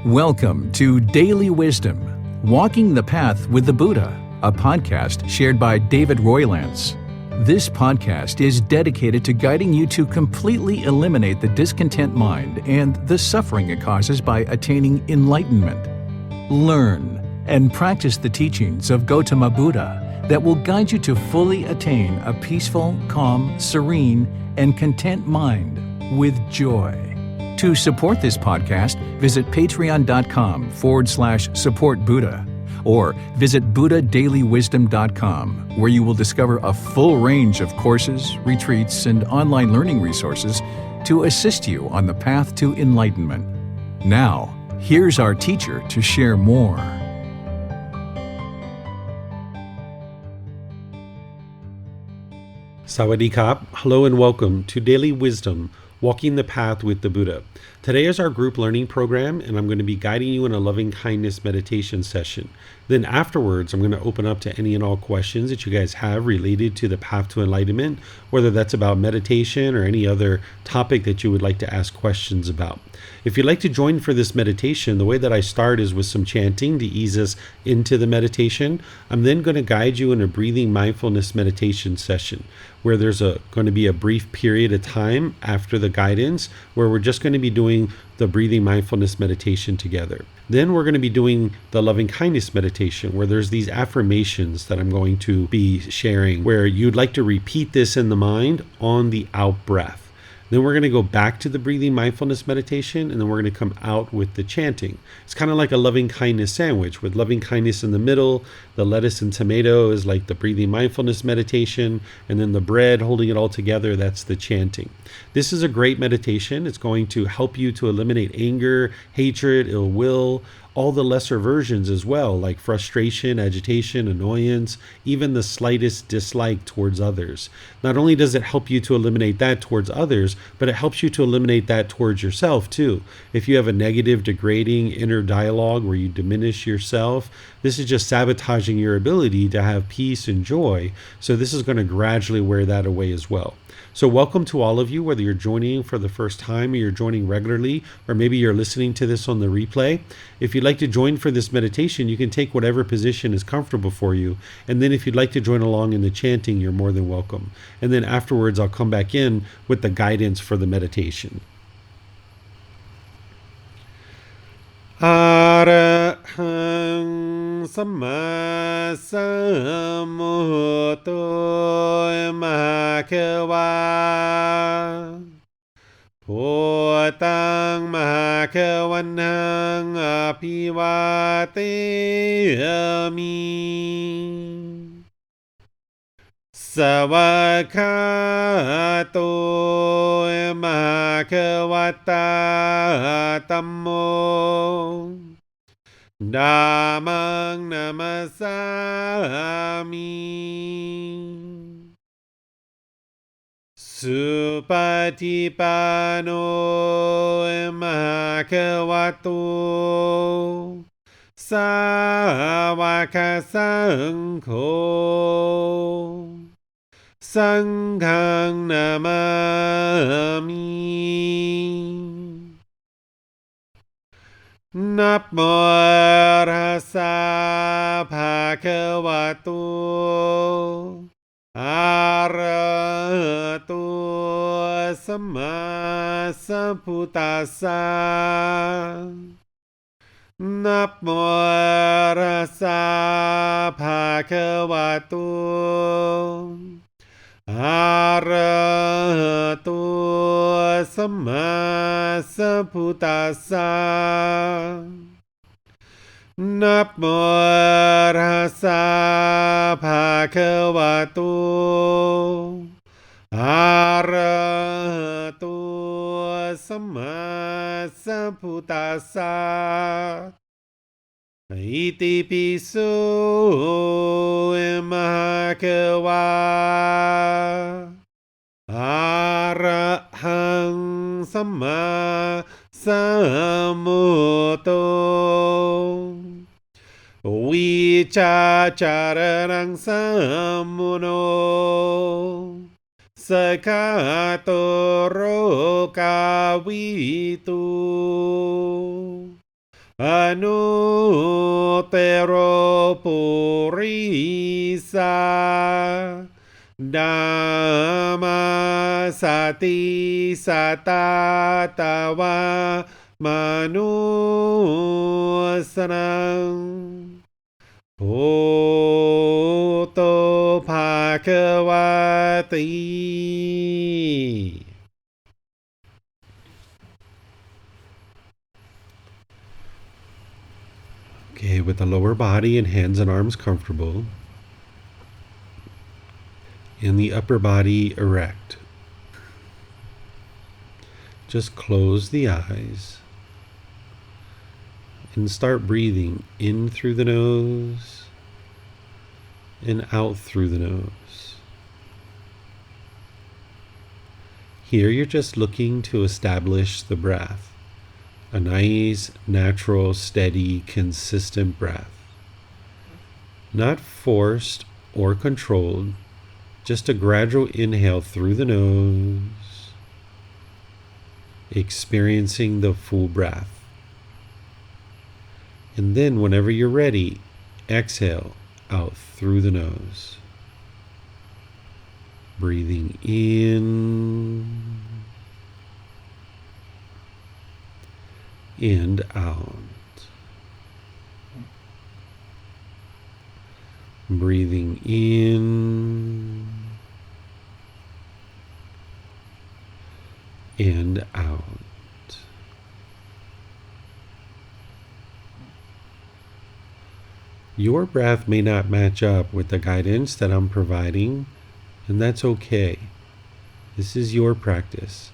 Welcome to Daily Wisdom, Walking the Path with the Buddha, a podcast shared by David Roylance. This podcast is dedicated to guiding you to completely eliminate the discontent mind and the suffering it causes by attaining enlightenment. Learn and practice the teachings of Gautama Buddha that will guide you to fully attain a peaceful, calm, serene, and content mind with joy. To support this podcast, visit patreon.com/support Buddha or visit buddhadailywisdom.com, where you will discover a full range of courses, retreats, and online learning resources to assist you on the path to enlightenment. Now, here's our teacher to share more. Sawadee Kap. Hello and welcome to Daily Wisdom, Walking the Path with the Buddha. Today is our group learning program, and I'm going to be guiding you in a loving kindness meditation session. Then afterwards, I'm going to open up to any and all questions that you guys have related to the path to enlightenment, whether that's about meditation or any other topic that you would like to ask questions about. If you'd like to join for this meditation, the way that I start is with some chanting to ease us into the meditation. I'm then going to guide you in a breathing mindfulness meditation session, where there's going to be a brief period of time after the guidance where we're just going to be doing the breathing mindfulness meditation together. Then we're going to be doing the loving kindness meditation, where there's these affirmations that I'm going to be sharing, where you'd like to repeat this in the mind on the out breath. Then we're going to go back to the breathing mindfulness meditation, and then we're going to come out with the chanting. It's kind of like a loving kindness sandwich with loving kindness in the middle. The lettuce and tomato is like the breathing mindfulness meditation, and then the bread holding it all together, that's the chanting. This is a great meditation. It's going to help you to eliminate anger, hatred, ill will, all the lesser versions as well, like frustration, agitation, annoyance, even the slightest dislike towards others. Not only does it help you to eliminate that towards others, but it helps you to eliminate that towards yourself too. If you have a negative, degrading inner dialogue where you diminish yourself, this is just sabotaging your ability to have peace and joy. So this is going to gradually wear that away as well. So welcome to all of you, whether you're joining for the first time or you're joining regularly, or maybe you're listening to this on the replay. If you'd like to join for this meditation, you can take whatever position is comfortable for you. And then if you'd like to join along in the chanting, you're more than welcome. And then afterwards, I'll come back in with the guidance for the meditation. Arahang Samma Sambuddho Mahakawa Bhutang Mahakavanang Apivateyami Savakato Mahakavata Tammo Dhammang Namasami Supatipano Mahakavato Sāvaka Saṅkho Sanghang Namami Namo Tassa Bhagavato Arahato Samma Sambuddhassa Namo Tassa Bhagavato Arahato Samma Sambuddhassa Namo Tassa Bhagavato Arahato Samma Sambuddhassa Iti piso mahakawa Arahang Samma Sambuddho Vicacaranang Sammuno Sakatoro Kawitu Anuttero purisa dhamma sati satatava manusanam Bhoto Bhagavati. Okay, with the lower body and hands and arms comfortable, and the upper body erect. Just close the eyes and start breathing in through the nose and out through the nose. Here you're just looking to establish the breath, a nice, natural, steady, consistent breath. Not forced or controlled, just a gradual inhale through the nose, experiencing the full breath. And then whenever you're ready, exhale out through the nose. Breathing in and out. Breathing in and out. Your breath may not match up with the guidance that I'm providing, and that's okay. This is your practice.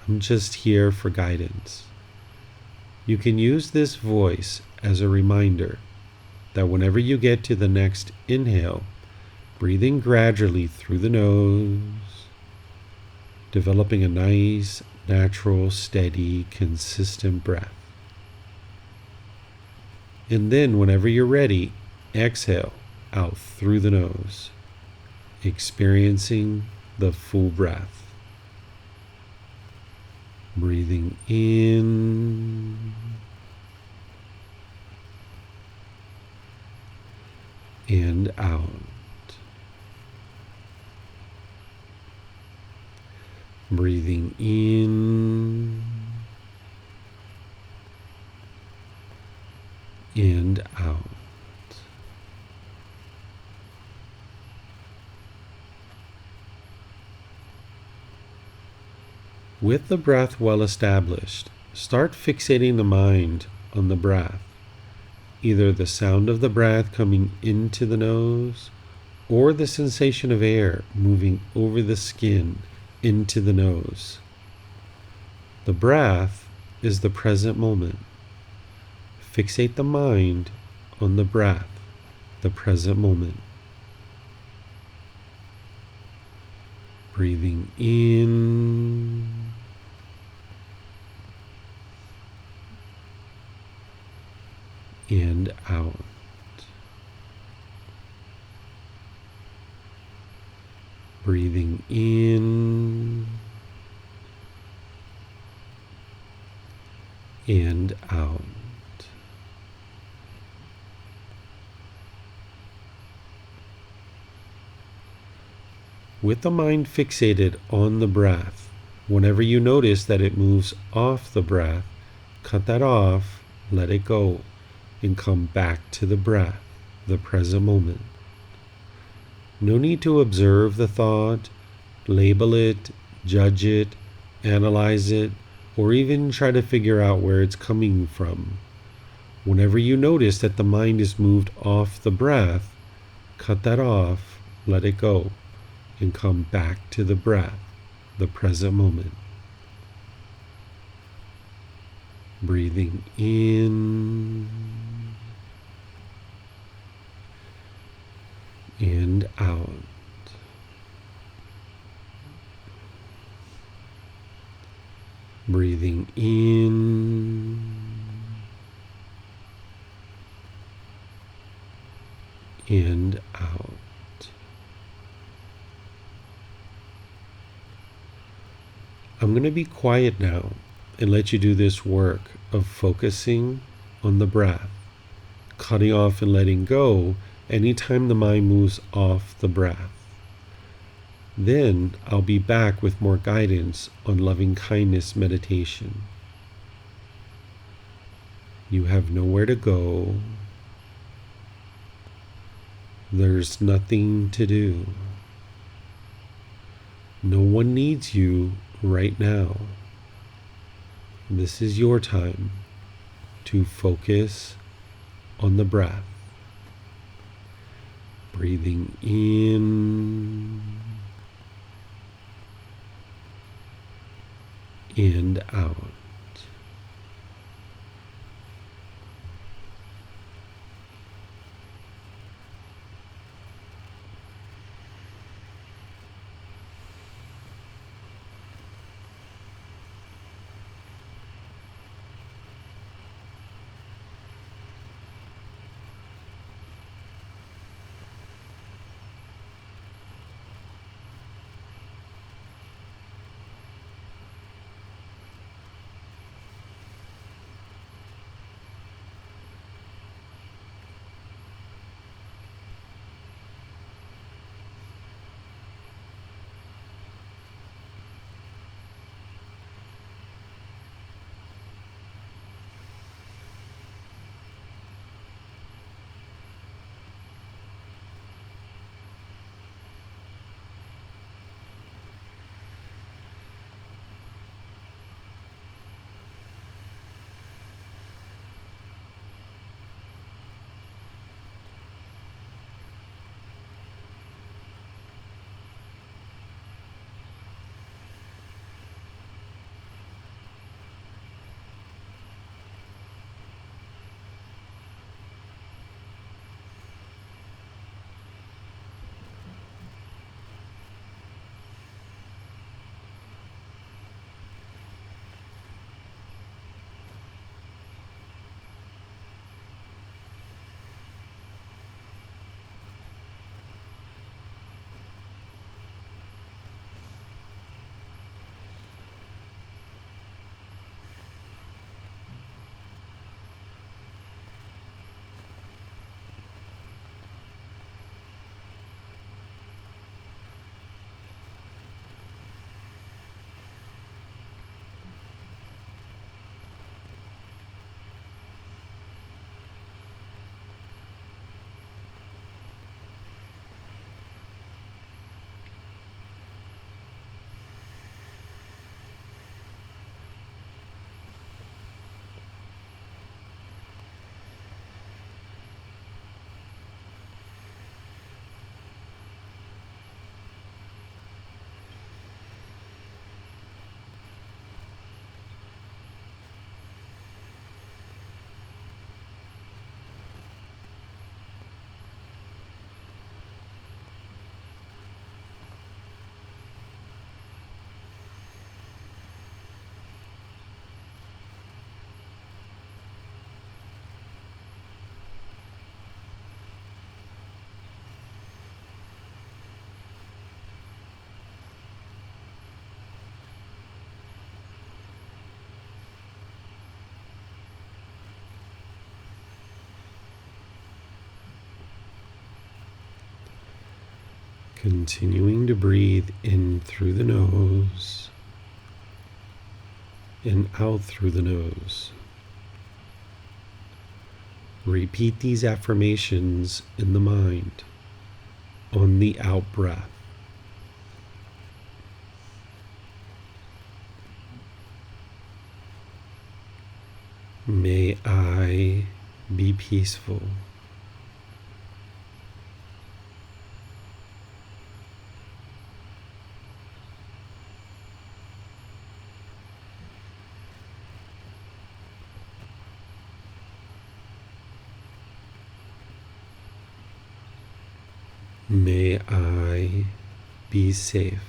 I'm just here for guidance. You can use this voice as a reminder that whenever you get to the next inhale, breathing gradually through the nose, developing a nice, natural, steady, consistent breath. And then whenever you're ready, exhale out through the nose, experiencing the full breath. Breathing in and out. Breathing in and out. With the breath well established, start fixating the mind on the breath, either the sound of the breath coming into the nose or the sensation of air moving over the skin into the nose. The breath is the present moment. Fixate the mind on the breath, the present moment. Breathing in and out. Breathing in and out. With the mind fixated on the breath, whenever you notice that it moves off the breath, cut that off, let it go, and come back to the breath, the present moment. No need to observe the thought, label it, judge it, analyze it, or even try to figure out where it's coming from. Whenever you notice that the mind is moved off the breath, cut that off, let it go, and come back to the breath, the present moment. Breathing in and out. Breathing in and out. I'm going to be quiet now and let you do this work of focusing on the breath, cutting off and letting go anytime the mind moves off the breath. Then I'll be back with more guidance on loving kindness meditation. You have nowhere to go. There's nothing to do. No one needs you right now. This is your time to focus on the breath. Breathing in and out. Continuing to breathe in through the nose and out through the nose. Repeat these affirmations in the mind on the out breath. May I be peaceful. May I be safe.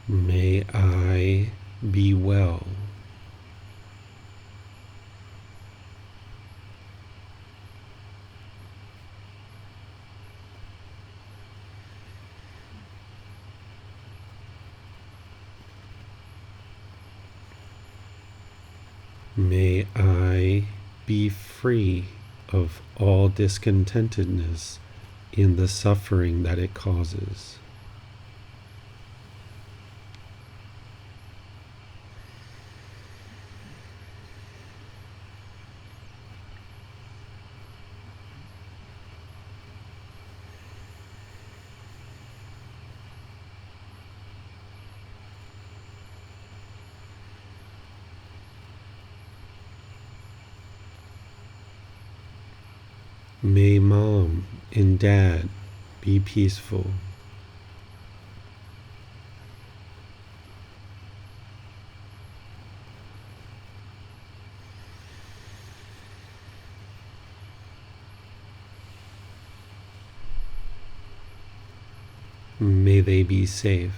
May I be well. May I be free of all discontentedness in the suffering that it causes. May Mom and Dad be peaceful. May they be safe.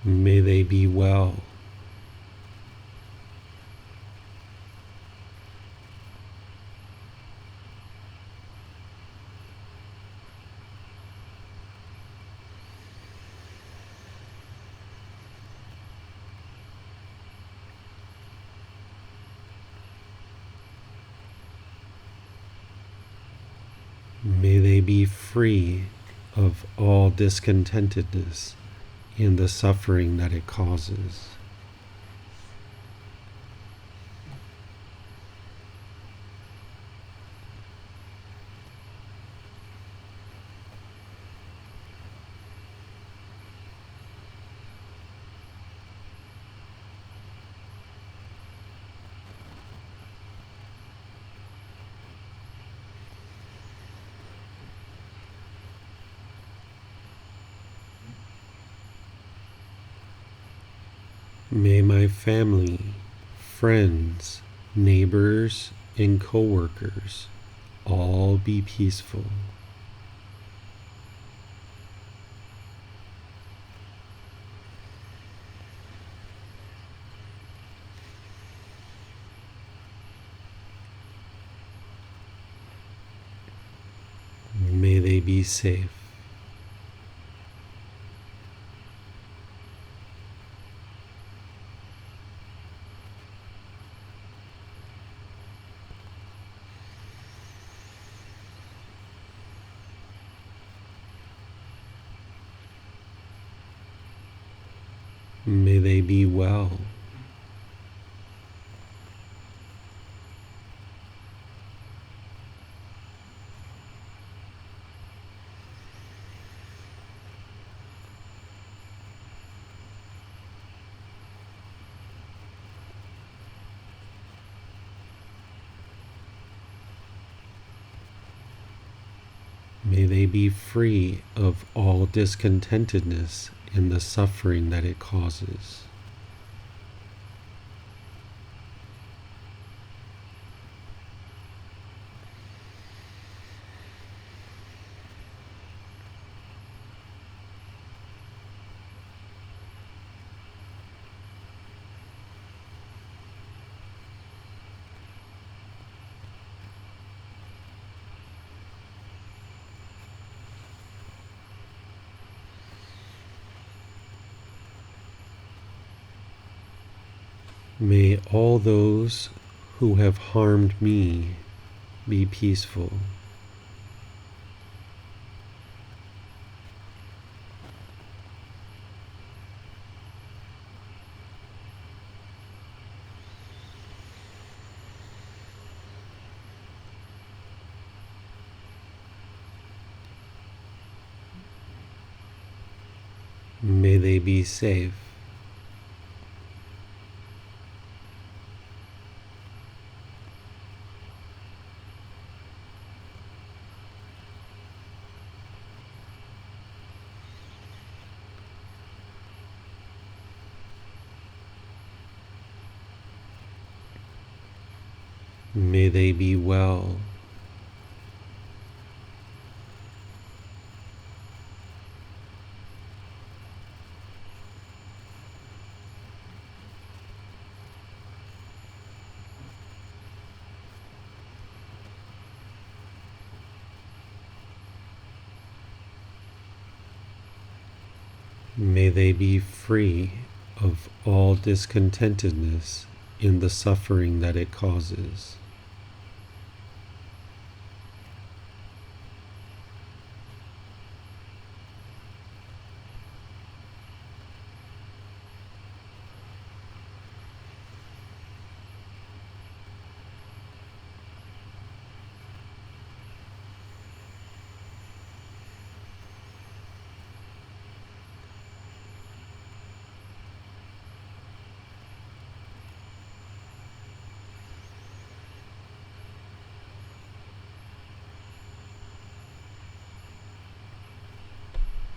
May they be well. May they be free of all discontentedness in the suffering that it causes. May my family, friends, neighbors, and coworkers all be peaceful. May they be safe. May they be well. May they be free of all discontentedness in the suffering that it causes. May all those who have harmed me be peaceful. May they be safe. May they be well. May they be free of all discontentedness in the suffering that it causes.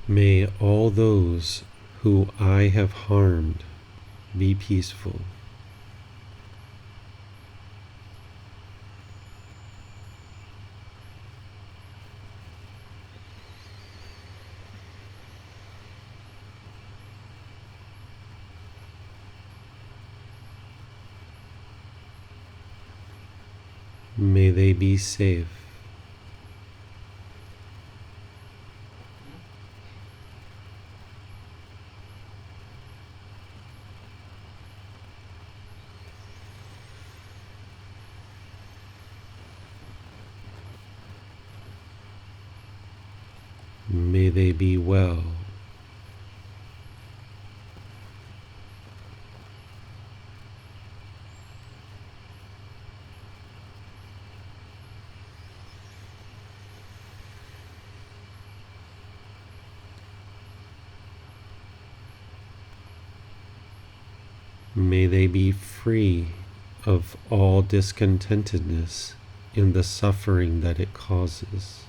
May all those who I have harmed be peaceful. May they be safe. May they be well. May they be free of all discontentedness in the suffering that it causes.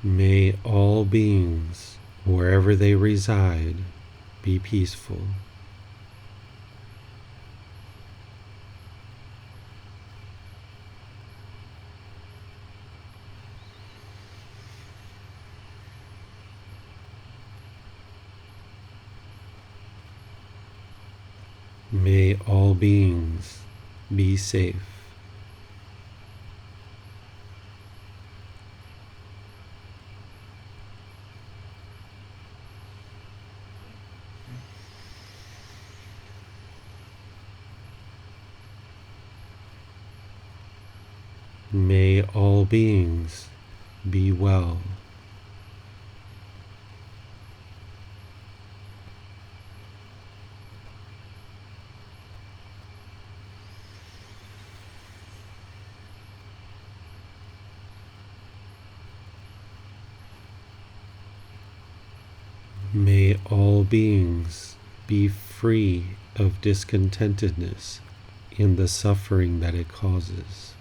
May all beings, wherever they reside, be peaceful. May all beings be safe. May all beings be well. May all beings be free of discontentedness in the suffering that it causes.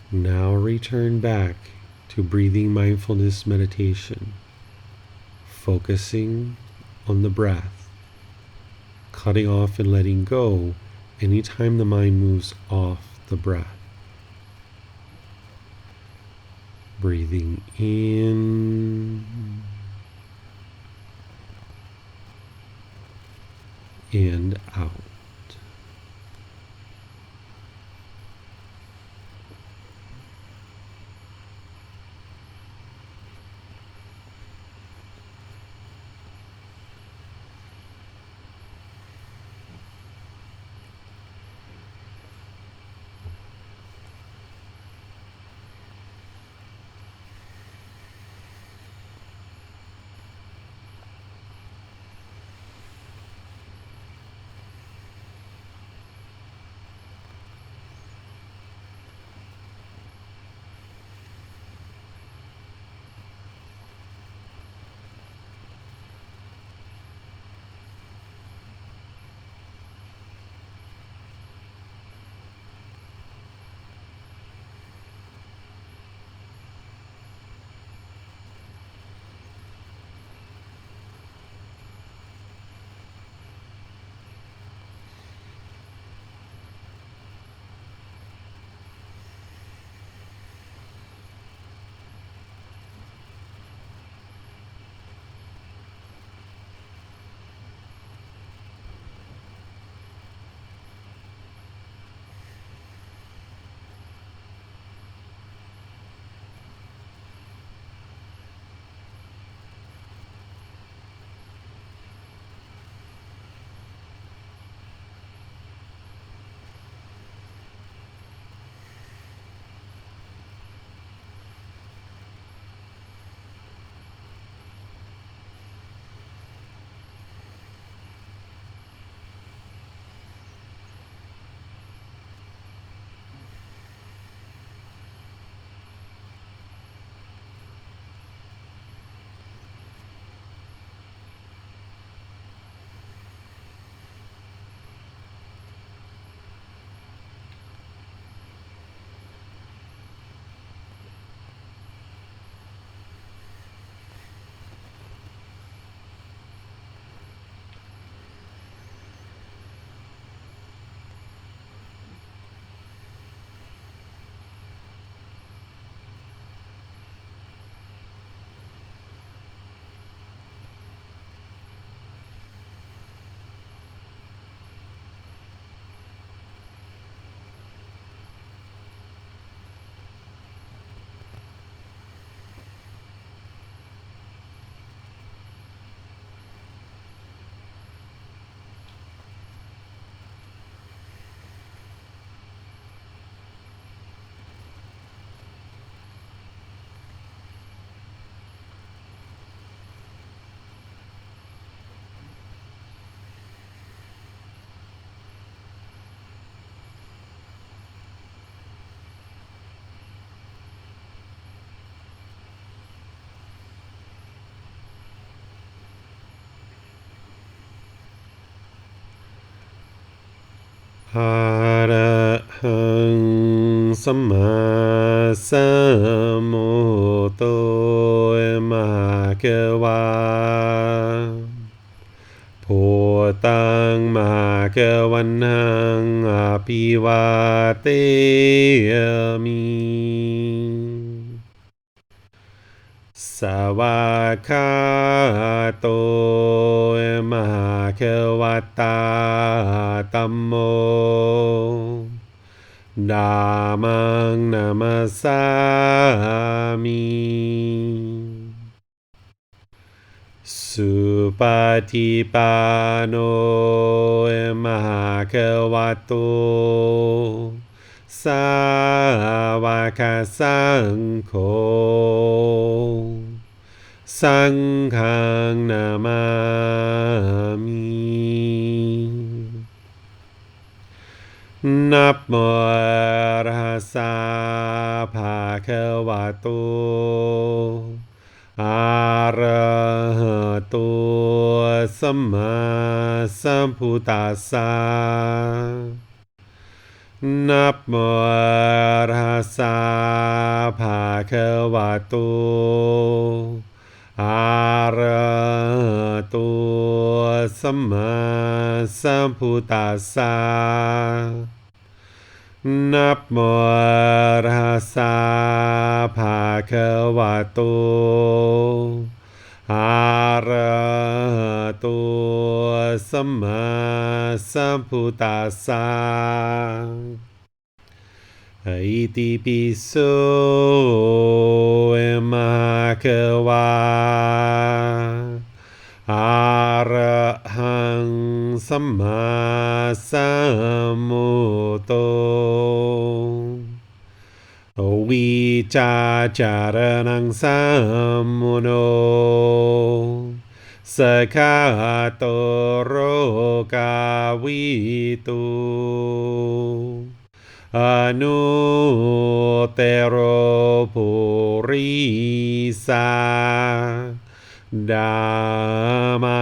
Now return back to breathing mindfulness meditation, focusing on the breath, cutting off and letting go anytime the mind moves off the breath. Breathing in and out. อะระหังสัมมาสัมพุทโธมหะเกวาพุทธังมหาเกวันหังอภิวาเทมิสวากขาโตมหาเกวัตตาธัมโมธัมมังนามัสสามิสุปฏิปันโนมหาเกวัตโตสาวกสังโฆสังฆังนามามินับโมอะระหะสะภะคะวะโตอะระหะโตสัมมาสัมพุทธัสสะนับโมอะระหะสะภะคะวะโตอะระหะโตสัมมาสัมพุทธัสสะนับโมอะระหะสะภะคะวะโตอะระหะโตสัมมาสัมพุทธัสสะอิติปิโสมะคะวะอะระหังสัมมาสัมพุทโธวิจาจารณังสัมมุโนสกขาโตโรกาวิตุอนุเตโรปุริสาดามา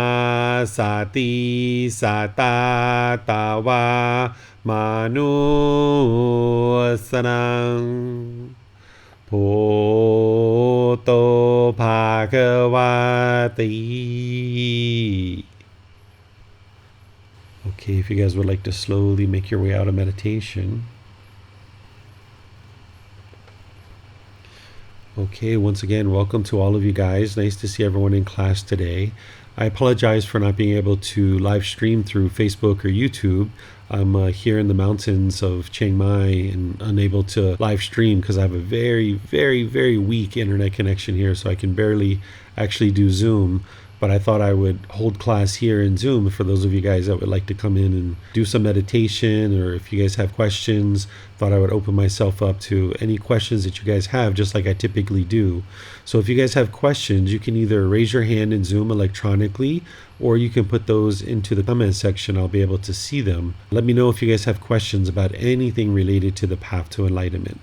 สติสัตตาตาวามนุสนังพุทโธภาควาติ Okay, if you guys would like to slowly make your way out of meditation. Okay, once again, welcome to all of you guys. Nice to see everyone in class today. I apologize for not being able to live stream through Facebook or YouTube. I'm here in the mountains of Chiang Mai and unable to live stream because I have a very, very, very weak internet connection here, so I can barely actually do Zoom. But I thought I would hold class here in Zoom for those of you guys that would like to come in and do some meditation, or if you guys have questions, thought I would open myself up to any questions that you guys have, just like I typically do. So if you guys have questions, you can either raise your hand in Zoom electronically, or you can put those into the comment section. I'll be able to see them. Let me know if you guys have questions about anything related to the path to enlightenment.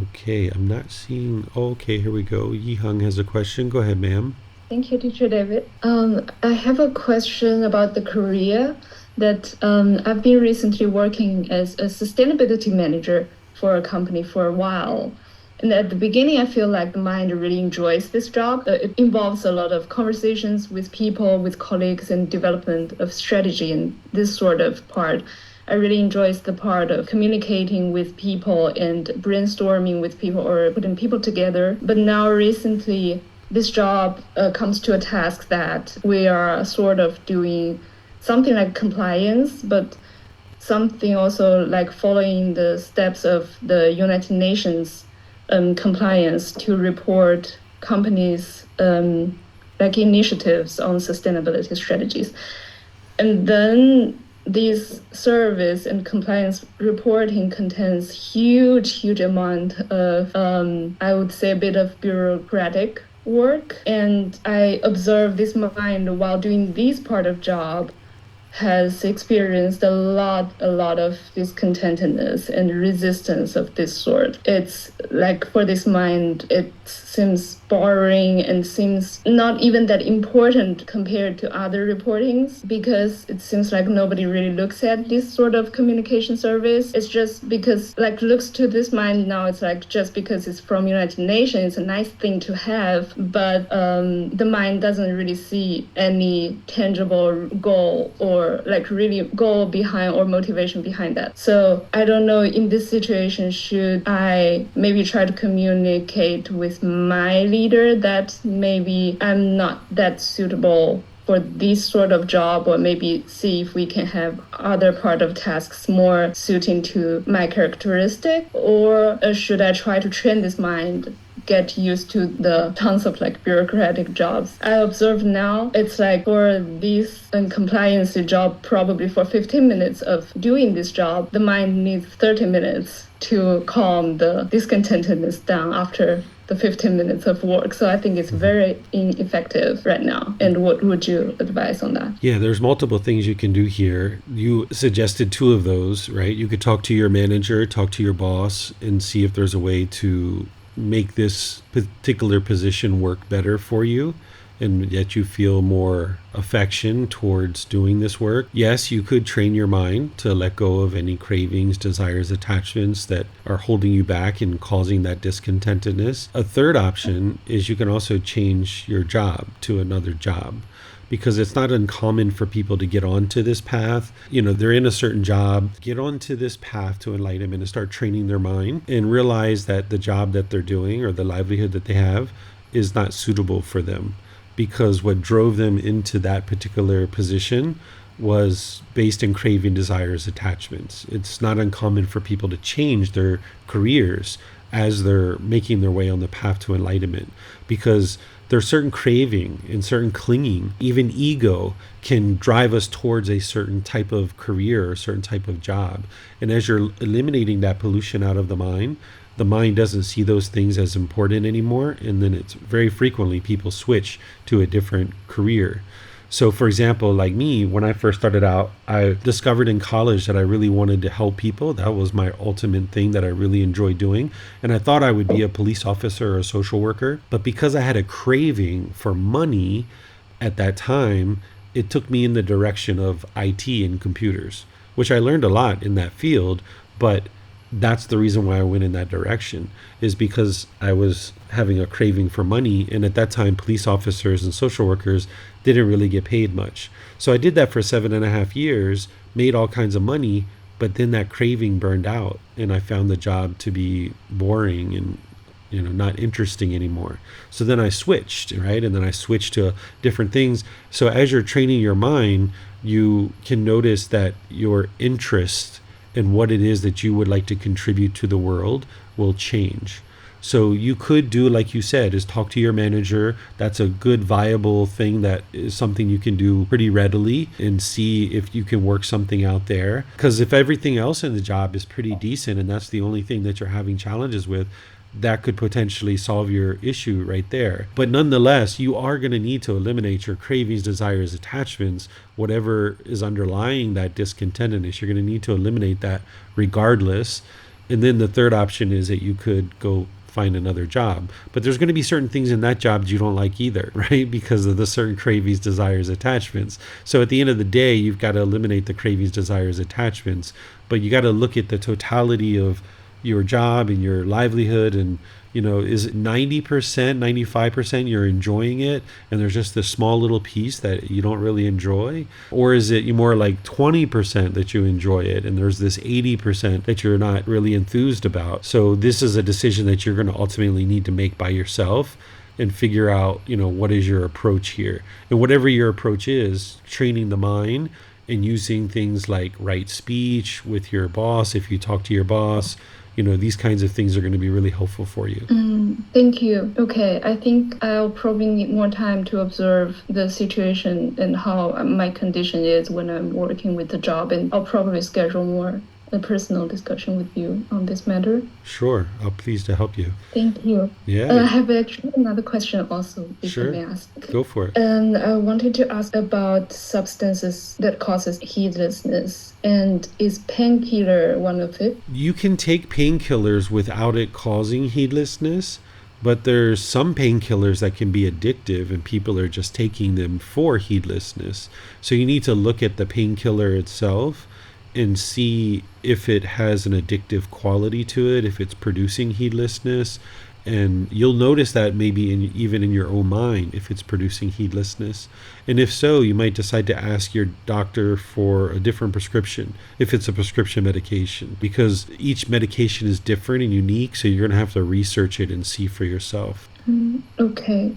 Okay, I'm not seeing. Okay, here we go. Yi Hung has a question. Go ahead, ma'am. Thank you, Teacher David. I have a question about the career that I've been recently working as a sustainability manager for a company for a while. And at the beginning, I feel like the mind really enjoys this job. It involves a lot of conversations with people, with colleagues, and development of strategy and this sort of part. I really enjoy the part of communicating with people and brainstorming with people or putting people together. But now recently, this job comes to a task that we are sort of doing something like compliance, but something also like following the steps of the United Nations compliance to report companies' like initiatives on sustainability strategies. And then this service and compliance reporting contains huge amount of, I would say, a bit of bureaucratic work. And I observe this mind while doing this part of job has experienced a lot of discontentedness and resistance of this sort. It's like for this mind, it seems boring and seems not even that important compared to other reportings, because it seems like nobody really looks at this sort of communication service. It's just because like looks to this mind now, it's like just because it's from United Nations, it's a nice thing to have, but the mind doesn't really see any tangible goal or like really goal behind or motivation behind that. So I don't know, in this situation, should I maybe try to communicate with my leader that maybe I'm not that suitable for this sort of job, or maybe see if we can have other part of tasks more suiting to my characteristic, or should I try to train this mind get used to the tons of like bureaucratic jobs. I observe now it's like for this compliance job, probably for 15 minutes of doing this job, the mind needs 30 minutes to calm the discontentedness down after the 15 minutes of work. So I think it's very ineffective right now. And what would you advise on that? Yeah, there's multiple things you can do here. You suggested two of those, right? You could talk to your manager, talk to your boss, and see if there's a way to make this particular position work better for you, and yet you feel more affection towards doing this work. Yes, you could train your mind to let go of any cravings, desires, attachments that are holding you back and causing that discontentedness. A third option is you can also change your job to another job, because it's not uncommon for people to get onto this path. You know, they're in a certain job, get onto this path to enlightenment and start training their mind and realize that the job that they're doing or the livelihood that they have is not suitable for them, because what drove them into that particular position was based in craving, desires, attachments. It's not uncommon for people to change their careers as they're making their way on the path to enlightenment, because there's certain craving and certain clinging, even ego can drive us towards a certain type of career or a certain type of job. And as you're eliminating that pollution out of the mind doesn't see those things as important anymore. And then it's very frequently people switch to a different career. So for example, like me, when I first started out, I discovered in college that I really wanted to help people. That was my ultimate thing that I really enjoyed doing. And I thought I would be a police officer or a social worker. But because I had a craving for money at that time, it took me in the direction of IT and computers, which I learned a lot in that field. But that's the reason why I went in that direction, is because I was having a craving for money. And at that time, police officers and social workers didn't really get paid much. So I did that for 7.5 years, made all kinds of money, but then that craving burned out and I found the job to be boring and not interesting anymore. So then I switched, right? And then I switched to different things. So as you're training your mind, you can notice that your interest in what it is that you would like to contribute to the world will change. So you could do, like you said, is talk to your manager. That's a good, viable thing that is something you can do pretty readily, and see if you can work something out there. Because if everything else in the job is pretty decent and that's the only thing that you're having challenges with, that could potentially solve your issue right there. But nonetheless, you are going to need to eliminate your cravings, desires, attachments, whatever is underlying that discontentedness. You're going to need to eliminate that regardless. And then the third option is that you could go find another job. But there's going to be certain things in that job that you don't like either, right? Because of the certain cravings, desires, attachments. So at the end of the day, you've got to eliminate the cravings, desires, attachments. But you got to look at the totality of your job and your livelihood, and is it 90%, 95% you're enjoying it and there's just this small little piece that you don't really enjoy? Or is it more like 20% that you enjoy it and there's this 80% that you're not really enthused about? So this is a decision that you're going to ultimately need to make by yourself and figure out, what is your approach here. And whatever your approach is, training the mind and using things like right speech with your boss, if you talk to your boss, these kinds of things are going to be really helpful for you. Thank you. Okay, I think I'll probably need more time to observe the situation and how my condition is when I'm working with the job, and I'll probably schedule more a personal discussion with you on this matter. Sure. I'm pleased to help you. Thank you. Yeah. I have actually another question also, if Sure. I may ask. Go for it. And I wanted to ask about substances that causes heedlessness. And is painkiller one of it? You can take painkillers without it causing heedlessness, but there's some painkillers that can be addictive and people are just taking them for heedlessness. So you need to look at the painkiller itself and see if it has an addictive quality to it, if it's producing heedlessness. And you'll notice that maybe even in your own mind, if it's producing heedlessness. And if so, you might decide to ask your doctor for a different prescription, if it's a prescription medication, because each medication is different and unique. So you're going to have to research it and see for yourself. Okay.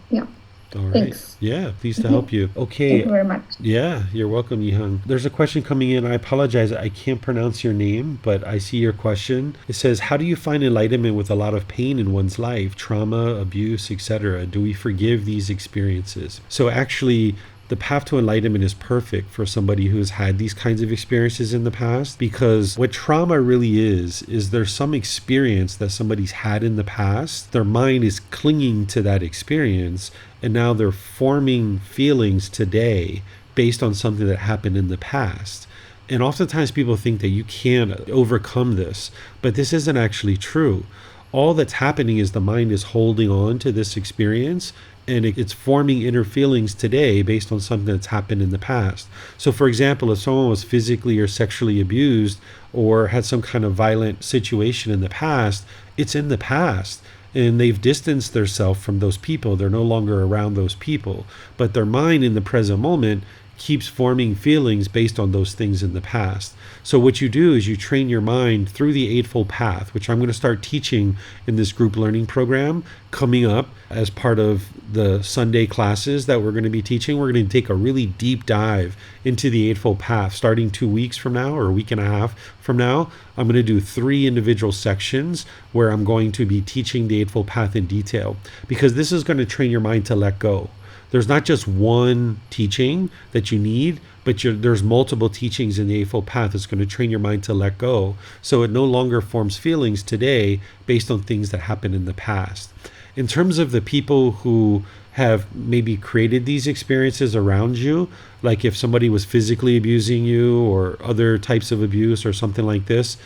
Yeah. All right. Thanks. Yeah, pleased to help you. Okay. Thank you very much. Yeah, you're welcome, Yihang. There's a question coming in. I apologize. I can't pronounce your name, but I see your question. It says, how do you find enlightenment with a lot of pain in one's life, trauma, abuse, etc.? Do we forgive these experiences? So actually, the path to enlightenment is perfect for somebody who's had these kinds of experiences in the past, because what trauma really is there's some experience that somebody's had in the past. Their mind is clinging to that experience, and now they're forming feelings today based on something that happened in the past. And oftentimes people think that you can't overcome this, but this isn't actually true. All that's happening is the mind is holding on to this experience, and it's forming inner feelings today based on something that's happened in the past. So for example, if someone was physically or sexually abused or had some kind of violent situation in the past, it's in the past. And they've distanced themselves from those people. They're no longer around those people. But their mind in the present moment keeps forming feelings based on those things in the past. So what you do is you train your mind through the Eightfold Path, which I'm going to start teaching in this group learning program coming up as part of the Sunday classes that we're going to be teaching. We're going to take a really deep dive into the Eightfold Path starting 2 weeks from now, or a week and a half from now. I'm going to do 3 individual sections where I'm going to be teaching the Eightfold Path in detail, because this is going to train your mind to let go. There's not just one teaching that you need, but there's multiple teachings in the Eightfold Path that's going to train your mind to let go, so it no longer forms feelings today based on things that happened in the past. In terms of the people who have maybe created these experiences around you, like if somebody was physically abusing you or other types of abuse or something like this,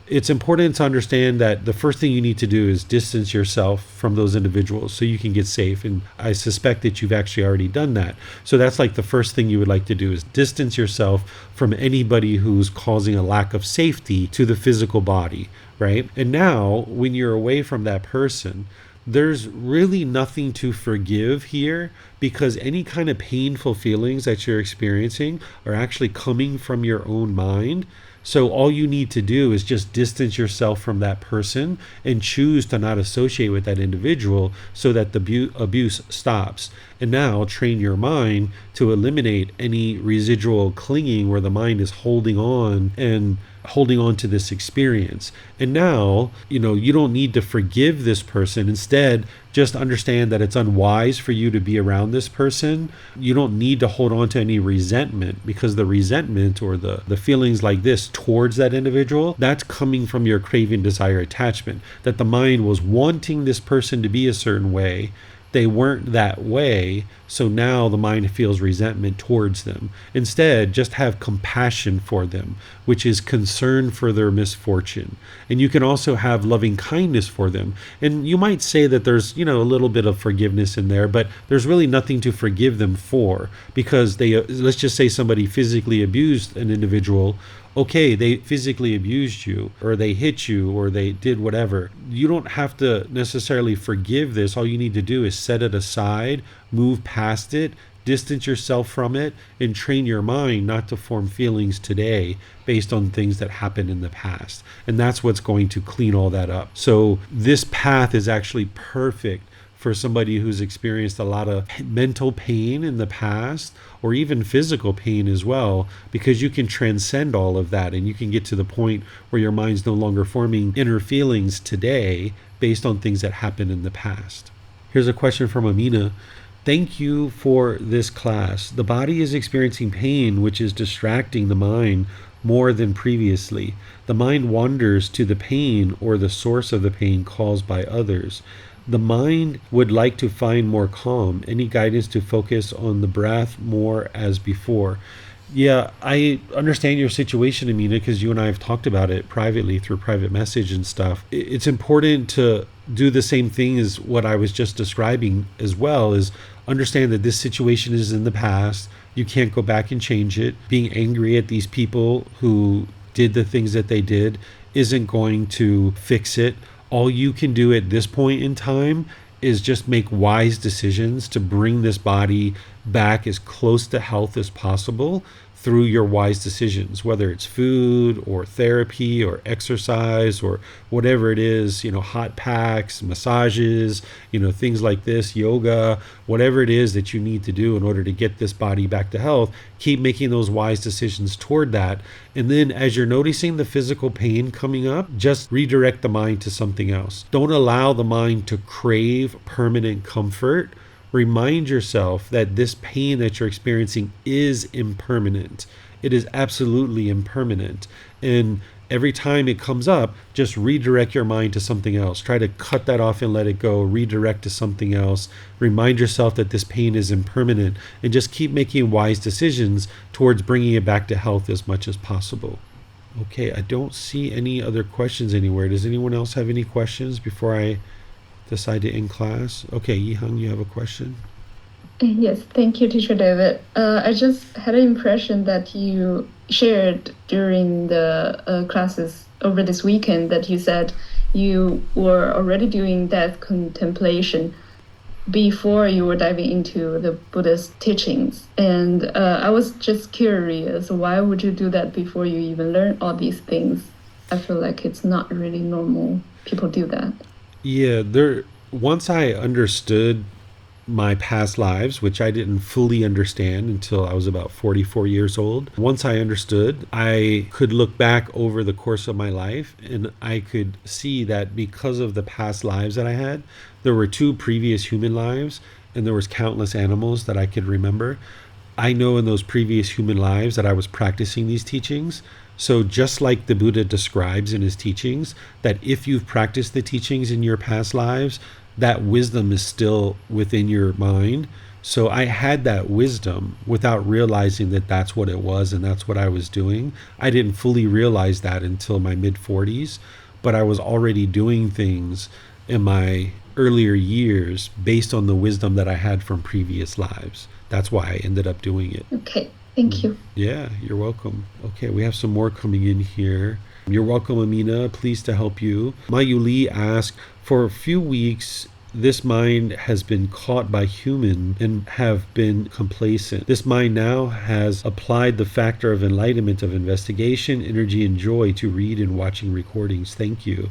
it's important to understand that the first thing you need to do is distance yourself from those individuals so you can get safe. And I suspect that you've actually already done that. So that's like the first thing you would like to do, is distance yourself from anybody who's causing a lack of safety to the physical body, right? And now when you're away from that person, there's really nothing to forgive here, because any kind of painful feelings that you're experiencing are actually coming from your own mind. So all you need to do is just distance yourself from that person and choose to not associate with that individual so that the abuse stops. And now train your mind to eliminate any residual clinging where the mind is holding on to this experience. And now, you don't need to forgive this person. Instead, just understand that it's unwise for you to be around this person. You don't need to hold on to any resentment, because the resentment or the feelings like this towards that individual, that's coming from your craving, desire, attachment, that the mind was wanting this person to be a certain way. They weren't that way, so now the mind feels resentment towards them. Instead, just have compassion for them, which is concern for their misfortune. And you can also have loving kindness for them. And you might say that there's, a little bit of forgiveness in there, but there's really nothing to forgive them for, because let's just say somebody physically abused an individual. Okay, they physically abused you, or they hit you, or they did whatever. You don't have to necessarily forgive this. All you need to do is set it aside, move past it, distance yourself from it, and train your mind not to form feelings today based on things that happened in the past. And that's what's going to clean all that up. So this path is actually perfect for somebody who's experienced a lot of mental pain in the past, or even physical pain as well, because you can transcend all of that and you can get to the point where your mind's no longer forming inner feelings today based on things that happened in the past. Here's a question from Amina. Thank you for this class. The body is experiencing pain, which is distracting the mind more than previously. The mind wanders to the pain or the source of the pain caused by others. The mind would like to find more calm. Any guidance to focus on the breath more as before? Yeah, I understand your situation, Amina, because you and I have talked about it privately through private message and stuff. It's important to do the same thing as what I was just describing as well, is understand that this situation is in the past. You can't go back and change it. Being angry at these people who did the things that they did isn't going to fix it. All you can do at this point in time is just make wise decisions to bring this body back as close to health as possible through your wise decisions, whether it's food or therapy or exercise or whatever it is, hot packs, massages, things like this, yoga, whatever it is that you need to do in order to get this body back to health. Keep making those wise decisions toward that. And then as you're noticing the physical pain coming up, just redirect the mind to something else. Don't allow the mind to crave permanent comfort. Remind yourself that this pain that you're experiencing is impermanent. It is absolutely impermanent. And every time it comes up, just redirect your mind to something else. Try to cut that off and let it go. Redirect to something else. Remind yourself that this pain is impermanent, and just keep making wise decisions towards bringing it back to health as much as possible. Okay, I don't see any other questions anywhere. Does anyone else have any questions before I decide to end class? Okay, Yihang, you have a question? Yes, thank you, Teacher David. I just had an impression that you shared during the classes over this weekend that you said you were already doing death contemplation before you were diving into the Buddha's teachings. And I was just curious, why would you do that before you even learn all these things? I feel like it's not really normal. People do that. Yeah, once I understood my past lives, which I didn't fully understand until I was about 44 years old. Once I understood, I could look back over the course of my life and I could see that because of the past lives that I had, there were 2 previous human lives and there was countless animals that I could remember. I know in those previous human lives that I was practicing these teachings. So just like the Buddha describes in his teachings, that if you've practiced the teachings in your past lives, that wisdom is still within your mind. So I had that wisdom without realizing that that's what it was and that's what I was doing. I didn't fully realize that until my mid-40s, but I was already doing things in my earlier years based on the wisdom that I had from previous lives. That's why I ended up doing it. Okay. Thank you. Yeah, you're welcome. Okay, we have some more coming in here. You're welcome, Amina. Pleased to help you. Mayu Lee asked, for a few weeks, this mind has been caught by human and have been complacent. This mind now has applied the factor of enlightenment of investigation, energy, and joy to read and watching recordings. Thank you,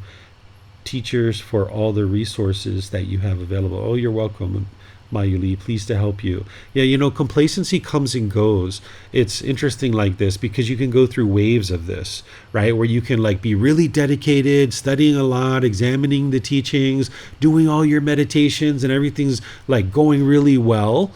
teachers, for all the resources that you have available. Oh, you're welcome, Mayuli, pleased to help you. Yeah, complacency comes and goes. It's interesting like this because you can go through waves of this, right? Where you can be really dedicated, studying a lot, examining the teachings, doing all your meditations, and everything's going really well.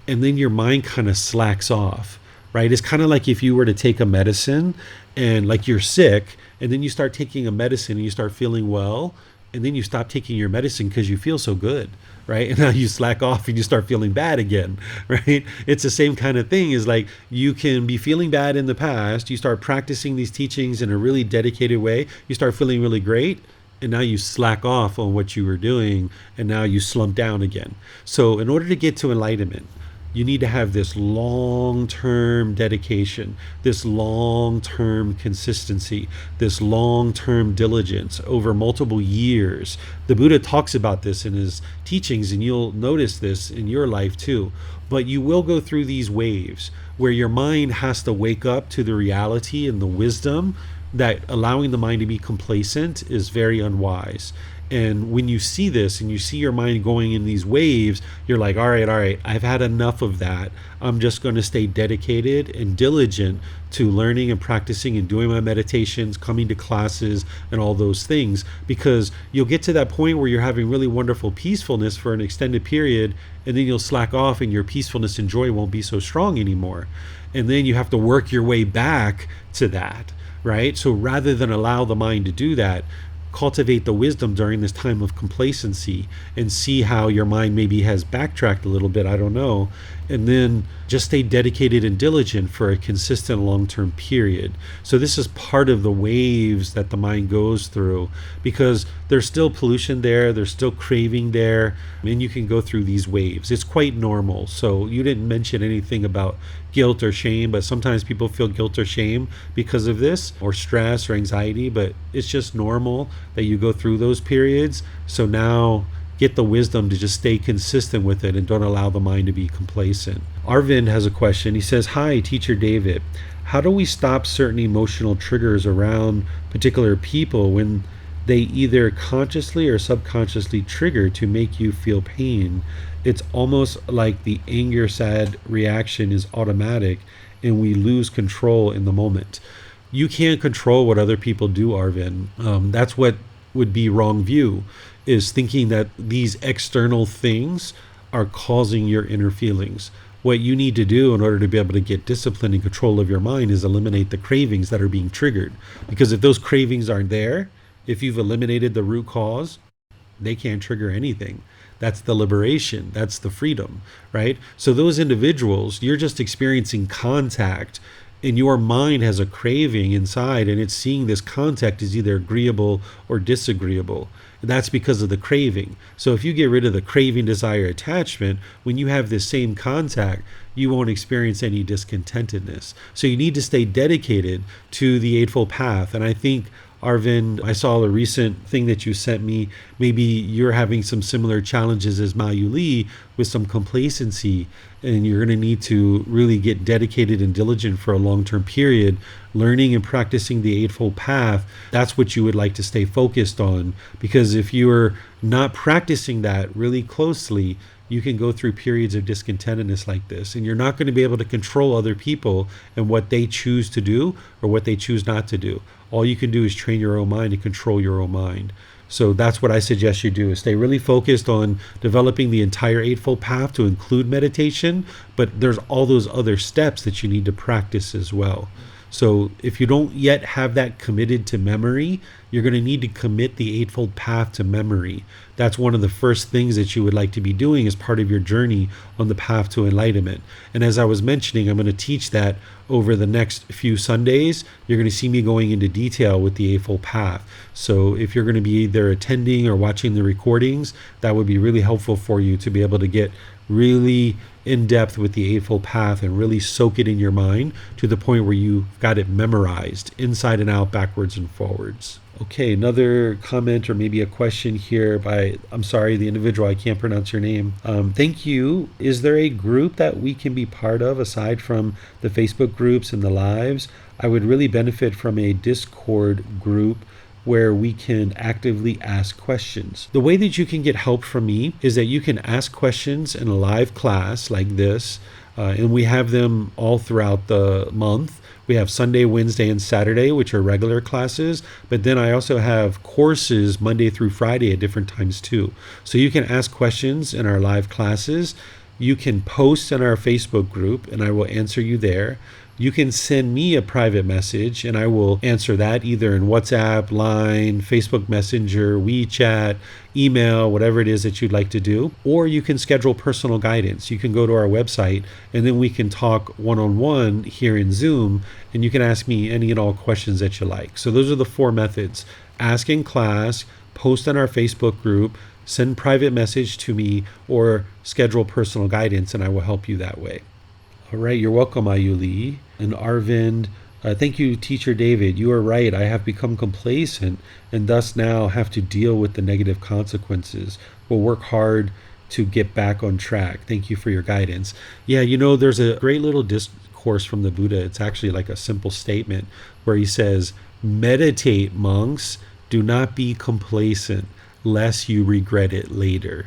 And then your mind kind of slacks off, right? It's kind of like if you were to take a medicine and you're sick, and then you start taking a medicine and you start feeling well, and then you stop taking your medicine because you feel so good, right? And now you slack off and you start feeling bad again, right? It's the same kind of thing. Is you can be feeling bad in the past, you start practicing these teachings in a really dedicated way, you start feeling really great, and now you slack off on what you were doing, and now you slump down again. So in order to get to enlightenment, you need to have this long-term dedication, this long-term consistency, this long-term diligence over multiple years. The Buddha talks about this in his teachings, and you'll notice this in your life too. But you will go through these waves where your mind has to wake up to the reality and the wisdom that allowing the mind to be complacent is very unwise. And when you see this and you see your mind going in these waves, you're like, all right, I've had enough of that. I'm just going to stay dedicated and diligent to learning and practicing and doing my meditations, coming to classes, and all those things. Because you'll get to that point where you're having really wonderful peacefulness for an extended period, and then you'll slack off and your peacefulness and joy won't be so strong anymore. And then you have to work your way back to that, right? So rather than allow the mind to do that, cultivate the wisdom during this time of complacency and see how your mind maybe has backtracked a little bit, I don't know, and then just stay dedicated and diligent for a consistent long-term period. So this is part of the waves that the mind goes through, because there's still pollution there, there's still craving there, and you can go through these waves. It's quite normal. So you didn't mention anything about guilt or shame, but sometimes people feel guilt or shame because of this, or stress or anxiety, but it's just normal that you go through those periods. So now get the wisdom to just stay consistent with it and don't allow the mind to be complacent. Arvind has a question. He says, "Hi, Teacher David. How do we stop certain emotional triggers around particular people when they either consciously or subconsciously trigger to make you feel pain? It's almost like the anger, sad reaction is automatic and we lose control in the moment." You can't control what other people do, Arvind. That's what would be wrong view, is thinking that these external things are causing your inner feelings. What you need to do in order to be able to get discipline and control of your mind is eliminate the cravings that are being triggered. Because if those cravings aren't there, if you've eliminated the root cause, they can't trigger anything. That's the liberation. That's the freedom, right? So those individuals, you're just experiencing contact, and your mind has a craving inside, and it's seeing this contact as either agreeable or disagreeable. That's because of the craving. So if you get rid of the craving, desire, attachment, when you have this same contact, you won't experience any discontentedness. So you need to stay dedicated to the Eightfold Path. And I think, Arvind, I saw a recent thing that you sent me. Maybe you're having some similar challenges as Mayu Li with some complacency, and you're going to need to really get dedicated and diligent for a long-term period, learning and practicing the Eightfold Path. That's what you would like to stay focused on, because if you're not practicing that really closely, you can go through periods of discontentedness like this, and you're not going to be able to control other people and what they choose to do or what they choose not to do. All you can do is train your own mind and control your own mind. So that's what I suggest you do, is stay really focused on developing the entire Eightfold Path to include meditation, but there's all those other steps that you need to practice as well. So if you don't yet have that committed to memory, you're going to need to commit the Eightfold Path to memory. That's one of the first things that you would like to be doing as part of your journey on the path to enlightenment. And as I was mentioning, I'm going to teach that over the next few Sundays. You're going to see me going into detail with the Eightfold Path. So if you're going to be either attending or watching the recordings, that would be really helpful for you to be able to get really in depth with the Eightfold Path and really soak it in your mind to the point where you've got it memorized inside and out, backwards and forwards. Okay, another comment or maybe a question here by, I'm sorry, the individual, I can't pronounce your name. Thank you. Is there a group that we can be part of aside from the Facebook groups and the lives? I would really benefit from a Discord group where we can actively ask questions. The way that you can get help from me is that you can ask questions in a live class like this, and we have them all throughout the month. We have Sunday, Wednesday, and Saturday, which are regular classes, but then I also have courses Monday through Friday at different times too. So you can ask questions in our live classes. You can post in our Facebook group, and I will answer you there. You can send me a private message and I will answer that either in WhatsApp, Line, Facebook Messenger, WeChat, email, whatever it is that you'd like to do. Or you can schedule personal guidance. You can go to our website and then we can talk one-on-one here in Zoom, and you can ask me any and all questions that you like. So those are the four methods: ask in class, post on our Facebook group, send private message to me, or schedule personal guidance, and I will help you that way. All right, you're welcome, Ayuli. And Arvind, thank you, Teacher David. You are right. I have become complacent and thus now have to deal with the negative consequences. We'll work hard to get back on track. Thank you for your guidance. Yeah, you know, there's a great little discourse from the Buddha. It's actually like a simple statement where he says, Meditate, monks. Do not be complacent, lest you regret it later.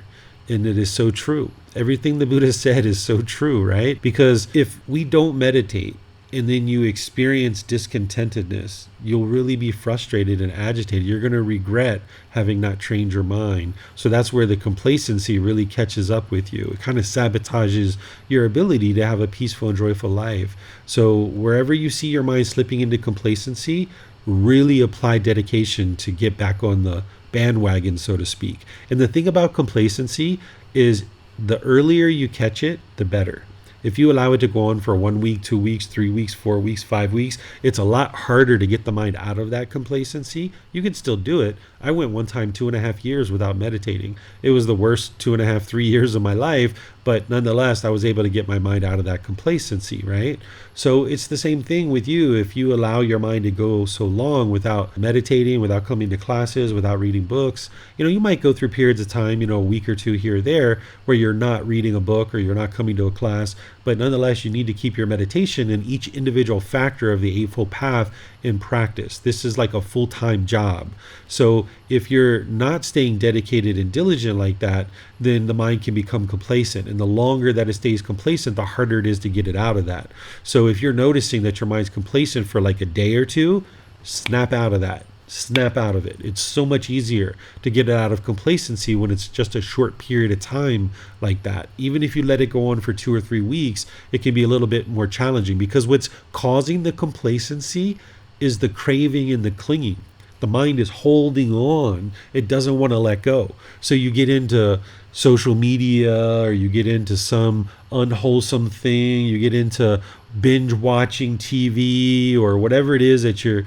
And it is so true. Everything the Buddha said is so true, right? Because if we don't meditate and then you experience discontentedness, you'll really be frustrated and agitated. You're going to regret having not trained your mind. So that's where the complacency really catches up with you. It kind of sabotages your ability to have a peaceful and joyful life. So wherever you see your mind slipping into complacency, really apply dedication to get back on the bandwagon, so to speak. And the thing about complacency is the earlier you catch it, the better. If you allow it to go on for 1 week, 2 weeks, 3 weeks, 4 weeks, 5 weeks, it's a lot harder to get the mind out of that complacency. You can still do it. I went one time 2.5 years without meditating. It was the worst 2.5, 3 years of my life, but nonetheless, I was able to get my mind out of that complacency, right? So it's the same thing with you. If you allow your mind to go so long without meditating, without coming to classes, without reading books, you might go through periods of time, a week or two here or there, where you're not reading a book or you're not coming to a class, but nonetheless, you need to keep your meditation and each individual factor of the Eightfold Path in practice. This is like a full-time job. So if you're not staying dedicated and diligent like that, then the mind can become complacent. And the longer that it stays complacent, the harder it is to get it out of that. So if you're noticing that your mind's complacent for like a day or two, snap out of that. Snap out of it. It's so much easier to get it out of complacency when it's just a short period of time like that. Even if you let it go on for 2 or 3 weeks, it can be a little bit more challenging because what's causing the complacency is the craving and the clinging. The mind is holding on. It doesn't want to let go. So you get into social media or you get into some unwholesome thing, you get into binge watching TV or whatever it is that your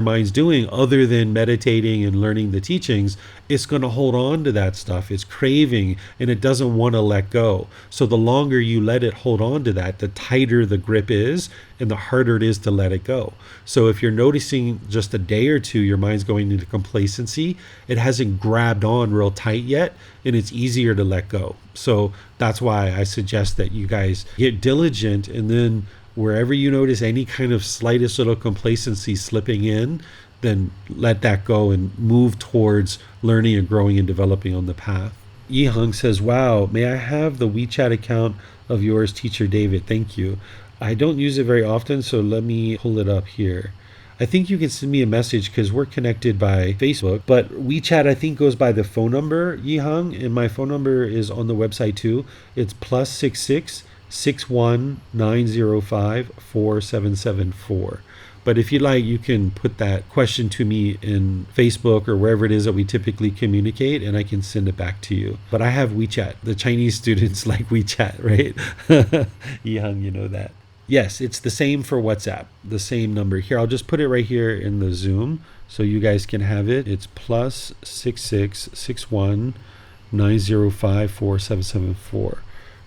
mind's doing other than meditating and learning the teachings. It's going to hold on to that stuff. It's craving and it doesn't want to let go. So the longer you let it hold on to that, the tighter the grip is and the harder it is to let it go. So if you're noticing just a day or two your mind's going into complacency, it hasn't grabbed on real tight yet and it's easier to let go. So that's why I suggest that you guys get diligent, and then wherever you notice any kind of slightest little complacency slipping in, then let that go and move towards learning and growing and developing on the path. Yi Hung says, wow, may I have the WeChat account of yours, Teacher David? Thank you. I don't use it very often, so let me pull it up here. I think you can send me a message because we're connected by Facebook, but WeChat I think goes by the phone number, Yi Hung, and my phone number is on the website too. It's +66 61905 4774. But if you like, you can put that question to me in Facebook or wherever it is that we typically communicate, and I can send it back to you. But I have WeChat. The Chinese students like WeChat, right? Yi Hung, you know that. Yes, it's the same for WhatsApp, the same number. Here, I'll just put it right here in the Zoom so you guys can have it. It's +66 61905 4774.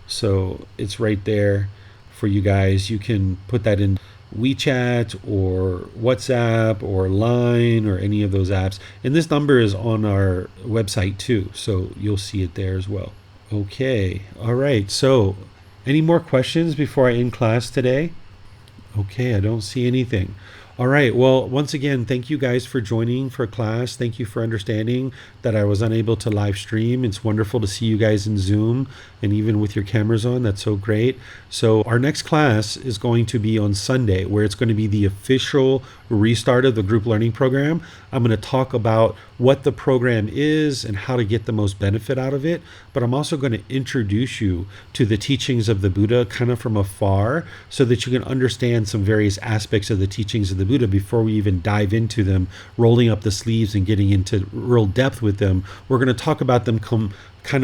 So it's right there for you guys. You can put that in WeChat or WhatsApp or Line or any of those apps. And this number is on our website too, so you'll see it there as well. Okay, all right. So any more questions before I end class today? Okay, I don't see anything. All right. Well, once again, thank you guys for joining for class. Thank you for understanding that I was unable to live stream. It's wonderful to see you guys in Zoom and even with your cameras on. That's so great. So our next class is going to be on Sunday, where it's going to be the official restart of the group learning program. I'm going to talk about what the program is and how to get the most benefit out of it. But I'm also going to introduce you to the teachings of the Buddha kind of from afar so that you can understand some various aspects of the teachings of the Buddha before we even dive into them, rolling up the sleeves and getting into real depth with them. We're going to talk about them kind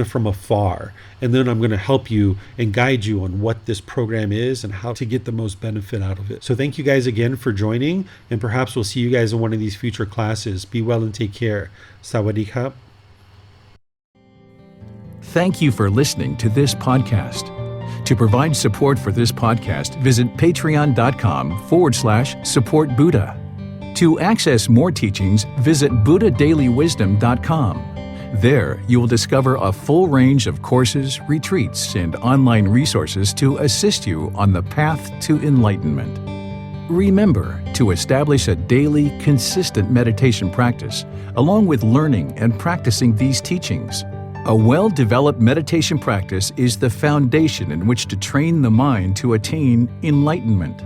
of from afar, and then I'm going to help you and guide you on what this program is and how to get the most benefit out of it. So thank you guys again for joining, and perhaps we'll see you guys in one of these future classes. Be well and take care. Sawadee krap. Thank you for listening to this podcast. To provide support for this podcast, visit patreon.com/support Buddha. To access more teachings, visit buddhadailywisdom.com. There, you will discover a full range of courses, retreats, and online resources to assist you on the path to enlightenment. Remember to establish a daily, consistent meditation practice, along with learning and practicing these teachings. A well-developed meditation practice is the foundation in which to train the mind to attain enlightenment.